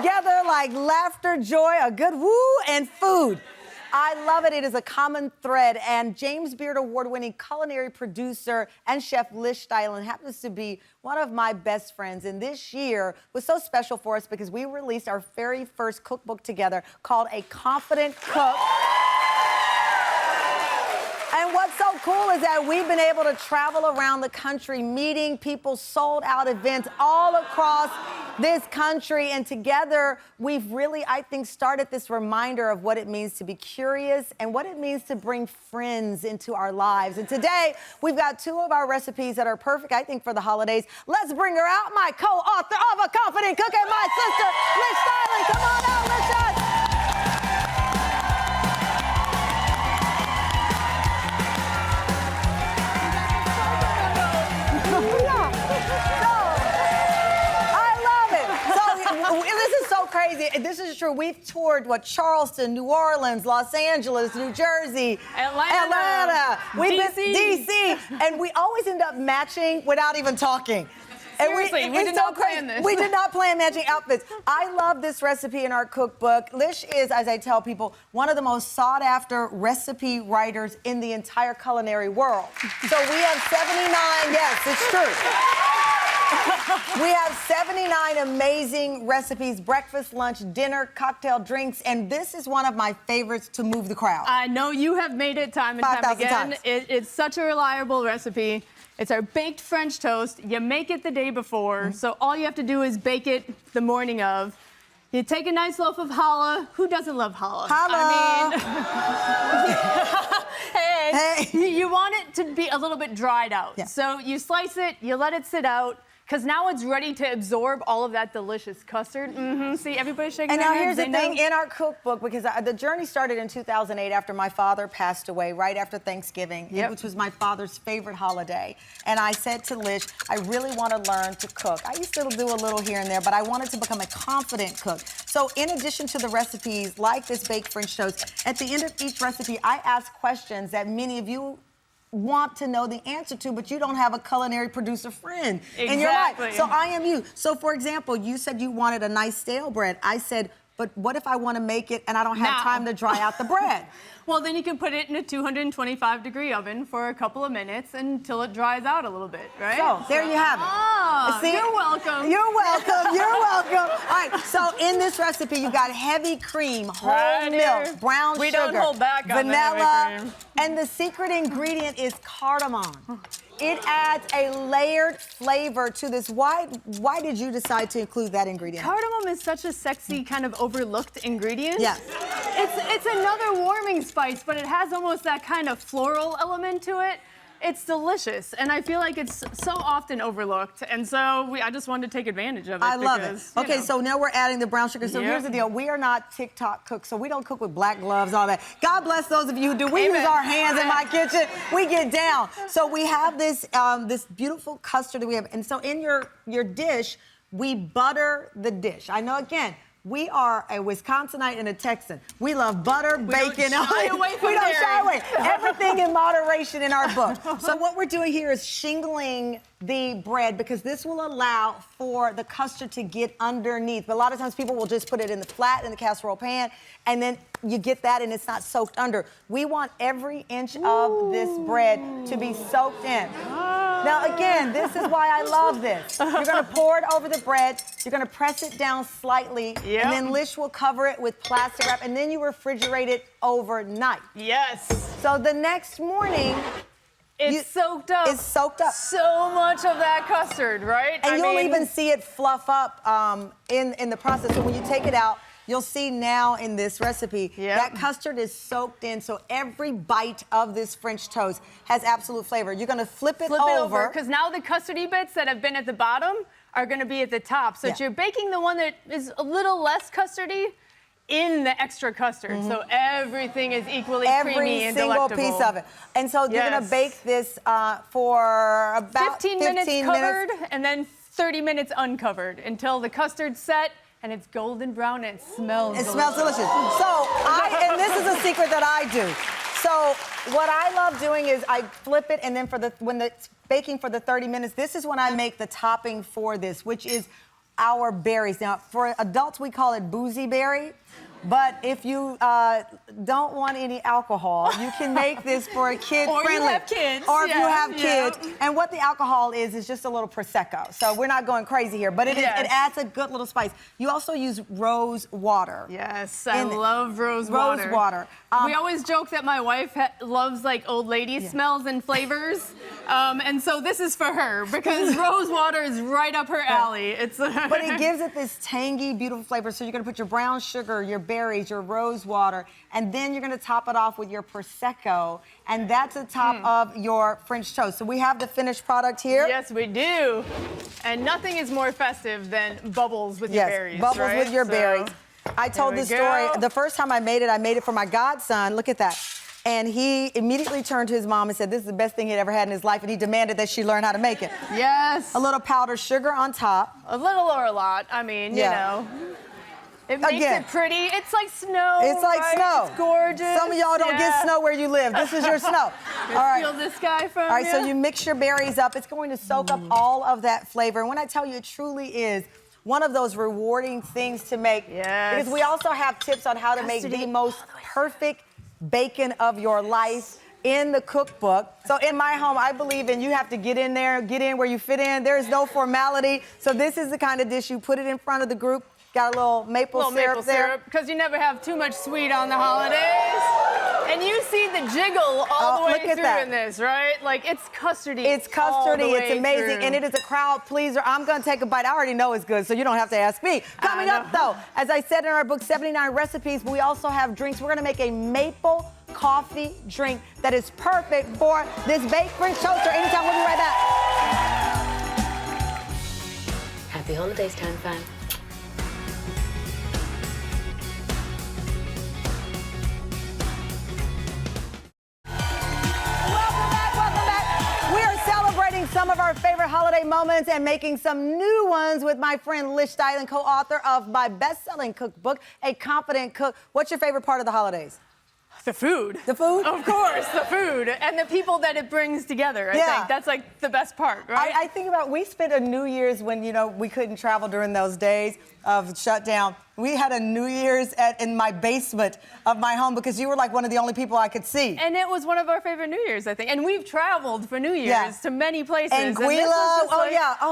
together like laughter, joy, a good woo, and food. I love it. It is a common thread. And James Beard Award-winning culinary producer and chef Lish Steiling happens to be one of my best friends. And this year was so special for us because we released our very first cookbook together called A Confident Cook. And what's so cool is that we've been able to travel around the country, meeting people, sold-out events all across this country. And together, we've really, I think, started this reminder of what it means to be curious and what it means to bring friends into our lives. And today, we've got two of our recipes that are perfect, I think, for the holidays. Let's bring her out, my co-author of A Confident Cook and my sister, Lish Steiling. Come on out, Lish. This is so crazy. This is true. We've toured, Charleston, New Orleans, Los Angeles, New Jersey, Atlanta. We've been DC, and we always end up matching without even talking. Seriously, we did not plan this. We did not plan matching outfits. I love this recipe in our cookbook. Lish is, as I tell people, one of the most sought-after recipe writers in the entire culinary world. So we have 79, yes, it's true. We have 79 amazing recipes, breakfast, lunch, dinner, cocktail, drinks, and this is one of my favorites to move the crowd. I know you have made it time and time again. It's such a reliable recipe. It's our baked French toast. You make it the day before, so all you have to do is bake it the morning of. You take a nice loaf of challah. Who doesn't love challah? Challah. I mean, hey. You want it to be a little bit dried out. Yeah. So you slice it, you let it sit out, because now it's ready to absorb all of that delicious custard. See, everybody's shaking their heads. And now here's the thing, in our cookbook, because the journey started in 2008 after my father passed away, right after Thanksgiving, which was my father's favorite holiday. And I said to Lish, I really want to learn to cook. I used to do a little here and there, but I wanted to become a confident cook. So in addition to the recipes, like this baked French toast, at the end of each recipe, I ask questions that many of you want to know the answer to, but you don't have a culinary producer friend in your life. So I am you. So for example, you said you wanted a nice stale bread. I said, but what if I want to make it and I don't have time to dry out the bread? Well, then you can put it in a 225-degree oven for a couple of minutes until it dries out a little bit, right? So, there you have it. Oh, see? You're welcome. You're welcome. You're welcome. All right, so in this recipe, you've got heavy cream, whole milk, brown sugar, don't hold back on vanilla, and the secret ingredient is cardamom. It adds a layered flavor to this. Why did you decide to include that ingredient? Cardamom is such a sexy, kind of overlooked ingredient. Yes. It's another warming spice, but it has almost that kind of floral element to it. It's delicious, and I feel like it's so often overlooked, and so I just wanted to take advantage of it. I love it. Okay, so now we're adding the brown sugar. So here's the deal. We are not TikTok cooks, so we don't cook with black gloves, all that. God bless those of you who do. We use our hands in my kitchen. We get down. So we have this this beautiful custard that we have, and so in your dish, we butter the dish. I know, again, we are a Wisconsinite and a Texan. We love butter, bacon. We don't shy away from We don't shy away. Everything in moderation in our book. So what we're doing here is shingling the bread because this will allow for the custard to get underneath. But a lot of times people will just put it in the flat in the casserole pan, and then you get that and it's not soaked under. We want every inch of this bread to be soaked in. Now, again, this is why I love this. You're going to pour it over the bread. You're going to press it down slightly. And then Lish will cover it with plastic wrap. And then you refrigerate it overnight. Yes. So the next morning, it's soaked up. It's soaked up. So much of that custard, right? And you'll even see it fluff up in the process. So when you take it out, you'll see now in this recipe that custard is soaked in, so every bite of this French toast has absolute flavor. You're gonna flip it over. Because now the custardy bits that have been at the bottom are gonna be at the top. So you're baking the one that is a little less custardy in the extra custard. So everything is equally creamy and delectable. Every single piece of it. And so you're gonna bake this for about 15 minutes covered and then 30 minutes uncovered until the custard's set and it's golden brown and it smells delicious. It smells delicious. So, and this is a secret that I do. So, what I love doing is I flip it, and then when it's baking for the 30 minutes, this is when I make the topping for this, which is our berries. Now, for adults, we call it Boozy berry. But if you don't want any alcohol, you can make this for a kid-friendly. Or you have kids. Or if you have kids. And what the alcohol is just a little Prosecco. So we're not going crazy here, but it adds a good little spice. You also use rose water. Yes, I love rose water. Rose water. We always joke that my wife loves like old lady smells and flavors. And so this is for her because rose water is right up her alley. But it gives it this tangy, beautiful flavor. So you're gonna put your brown sugar, your berries, your rose water, and then you're gonna top it off with your Prosecco, and that's the top of your French toast. So we have the finished product here. Yes, we do. And nothing is more festive than bubbles with your berries, bubbles right? with your berries. I told this story, the first time I made it for my godson. Look at that. And he immediately turned to his mom and said this is the best thing he'd ever had in his life, and he demanded that she learn how to make it. Yes. A little powdered sugar on top. A little or a lot, I mean, you know. It makes it pretty. It's like snow. It's like snow. It's gorgeous. Some of y'all don't get snow where you live. This is your snow. All right. Feel this guy from All right, so you mix your berries up. It's going to soak up all of that flavor. And when I tell you, it truly is one of those rewarding things to make. Yes. Because we also have tips on how to make the most perfect bacon of your life in the cookbook. So in my home, I believe in you have to get in there, get in where you fit in. There is no formality. So this is the kind of dish you put it in front of the group. Got a little maple syrup there. Because you never have too much sweet on the holidays. And you see the jiggle all the way through in this, right? Like, it's custardy. It's custardy. It's amazing. And it is a crowd pleaser. I'm going to take a bite. I already know it's good, so you don't have to ask me. Coming up, though, as I said in our book, 79 recipes, we also have drinks. We're going to make a maple coffee drink that is perfect for this baked French toaster. Anytime, we'll be right back. Happy holidays, time fam. Some of our favorite holiday moments and making some new ones with my friend Lish Steiling, co-author of my best-selling cookbook, A Confident Cook. What's your favorite part of the holidays? The food. The food? Of course, the food. And the people that it brings together, I think. That's like the best part, right? I think about, we spent a New Year's when, you know, we couldn't travel during those days of shutdown. We had a New Year's in my basement of my home because you were like one of the only people I could see. And it was one of our favorite New Year's, I think. And we've traveled for New Year's to many places. And Guila.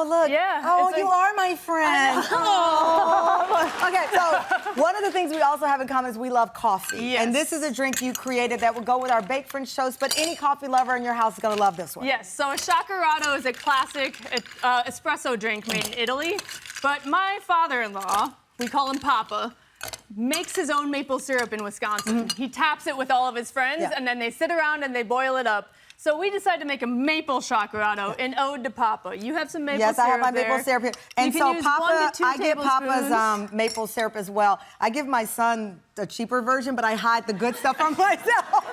Look. Yeah. Oh, you are my friend. Oh. Okay, so one of the things we also have in common is we love coffee. Yes. And this is a drink you created that will go with our baked French toast, but any coffee lover in your house is gonna love this one. Yes, so a Sciacquerado is a classic espresso drink made in Italy. But my father-in-law, we call him Papa, makes his own maple syrup in Wisconsin. He taps it with all of his friends, and then they sit around and they boil it up. So we decided to make a maple Sciacquerado, an ode to Papa. You have some maple syrup. Yes, I have my maple syrup here. And so Papa, I get Papa's maple syrup as well. I give my son a cheaper version, but I hide the good stuff from myself.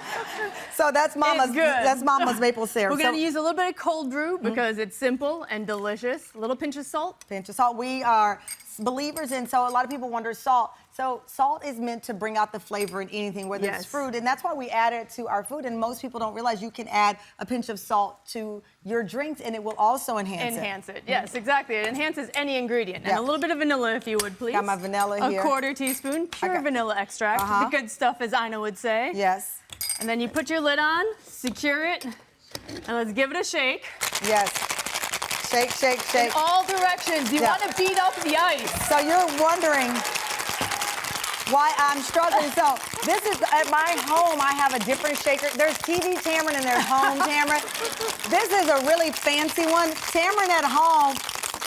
So that's Mama's. That's Mama's maple syrup. We're gonna use a little bit of cold brew because it's simple and delicious. A little pinch of salt. Pinch of salt. We are believers in, so a lot of people wonder salt. So salt is meant to bring out the flavor in anything, whether it's fruit, and that's why we add it to our food. And most people don't realize you can add a pinch of salt to your drinks, and it will also enhance it. Yes, exactly. It enhances any ingredient. And a little bit of vanilla, if you would, please. Got my vanilla here. A quarter teaspoon, pure vanilla extract. The good stuff, as Ina would say. Yes. And then you put your lid on, secure it, and let's give it a shake. Yes. Shake, shake, shake. In all directions. You want to beat up the ice. So you're wondering why I'm struggling. So this is, at my home, I have a different shaker. There's TV Tamron and there's home Tamron. This is a really fancy one. Tamron at home,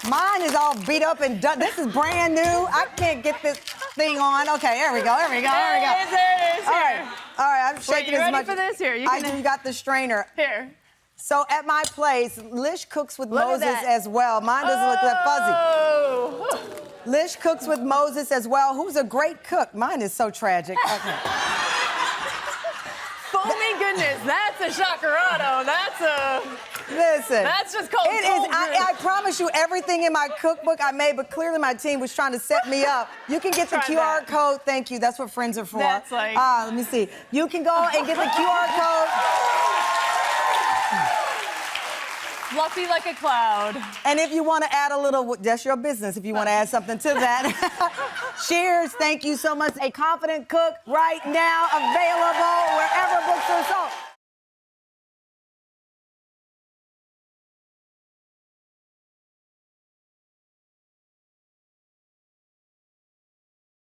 mine is all beat up and done. This is brand new. I can't get this thing on. Okay, there we go, there we go, there we go. There it is, All right, I'm shaking as much. You ready for this? Here, You got the strainer. Here. So at my place, Lish cooks with Moses as well. Mine doesn't look that fuzzy. Lish cooks with Moses as well, who's a great cook. Mine is so tragic. Okay. Foamy goodness, that's a Sciacquerado. That's a... Listen. That's just called it is. I promise you, everything in my cookbook I made, but clearly my team was trying to set me up. You can get the QR code. Thank you. That's what friends are for. That's like... let me see. You can go and get the QR code. Fluffy like a cloud. And if you want to add a little, that's your business. If you want to add something to that. Cheers. Thank you so much. A Confident Cook right now available wherever books are sold.